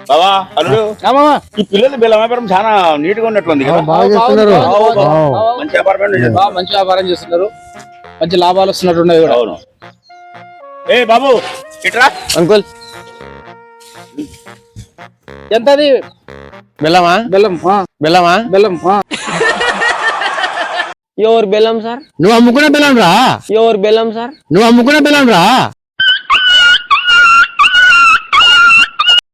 బావా అల్లుడు ఈ పిల్లలు బెల్లం వ్యాపారం చాలా నీట్ గా ఉన్నట్లుంది కదా. మంచి వ్యాపారం మంచి వ్యాపారం చేస్తున్నారు, మంచి లాభాలు వస్తున్నట్టు ఉన్నాయి కూడా. అవును. ఏ బాబు ఇట్రా అంకుల్ ఎంతది బెల్లమా బెల్లం? బెల్లమా బెల్లం ఎవరు బెల్లం సార్? నువ్వు అమ్ముకునే బెల్లం రా, ఎవరు బెల్లం సార్? నువ్వు అమ్ముకునే బెల్లం రా.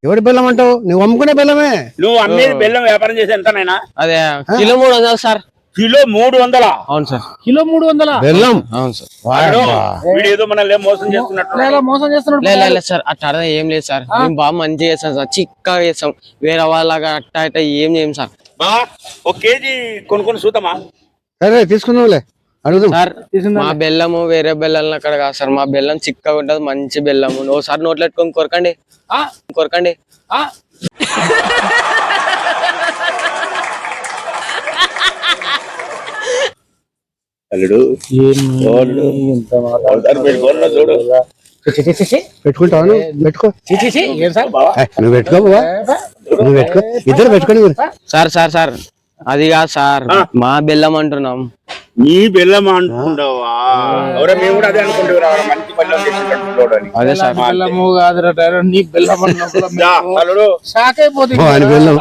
ఎవడి బెల్లం అంటావు? నువ్వు అమ్ముకునే బెల్లమే. నువ్వు అమ్మేది బెల్లం వ్యాపారం చేసి ఎంతనైనా? అదే కిలో 300 సార్. కిలో 300? అవును సార్. కిలో 300 బెల్లం. అవును సార్. వీడు ఏదో మనల్ని మోసం చేస్తున్నట్టు. మోసం చేస్తున్నాడు. లేదు సార్, అట్లా అర్థం ఏం లేదు సార్. మేము బాగా మంచిగా చేస్తాం సార్, చిక్కగా చేస్తాం. వేరే వాళ్ళగా అట్ట అట్ట ఏం చేయం సార్. బావా ఒక కేజీ కొనుక్కొని చూద్దామా? సరే తీసుకుందాంలే, అడుగుదాం సార్. మా బెల్లము వేరే బెల్లం అక్కడ కాదు సార్, మా బెల్లం చిక్కగా ఉంటది, మంచి బెల్లము. ఓసారి నోట్లో పెట్టుకొని కొరకండి, కొరకండి. అల్లుడు చూడు. పెట్టుకుంటావు? పెట్టుకో, నువ్వు పెట్టుకో బావా, నువ్వు పెట్టుకో, ఇద్దరు పెట్టుకోండి మీరు. సార్ సార్ సార్ అది కాదు సార్, మా బెల్లం అంటున్నాం. నీ బెల్లం అనుకుంటావా? ఎవరో మేము కూడా అదే అనుకుంటున్నాం, మంచి బెల్లం తెచ్చినట్టు అని. అదే సార్. బెల్లము కాదు నీ బెల్లం అల్లుడు షాక్ అయిపోతుంది. ఆయన బెల్లం.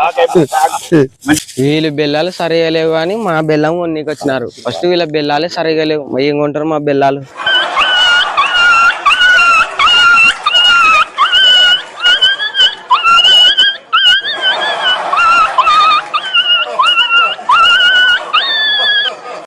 వీళ్ళు బెల్లాలు సరిగా లేవు కానీ మా బెల్లం కొనికి వచ్చినారు. ఫస్ట్ వీళ్ళ బెల్లాలే సరిగా లేవు, ఏం కొంటారు మా బెల్లాలు?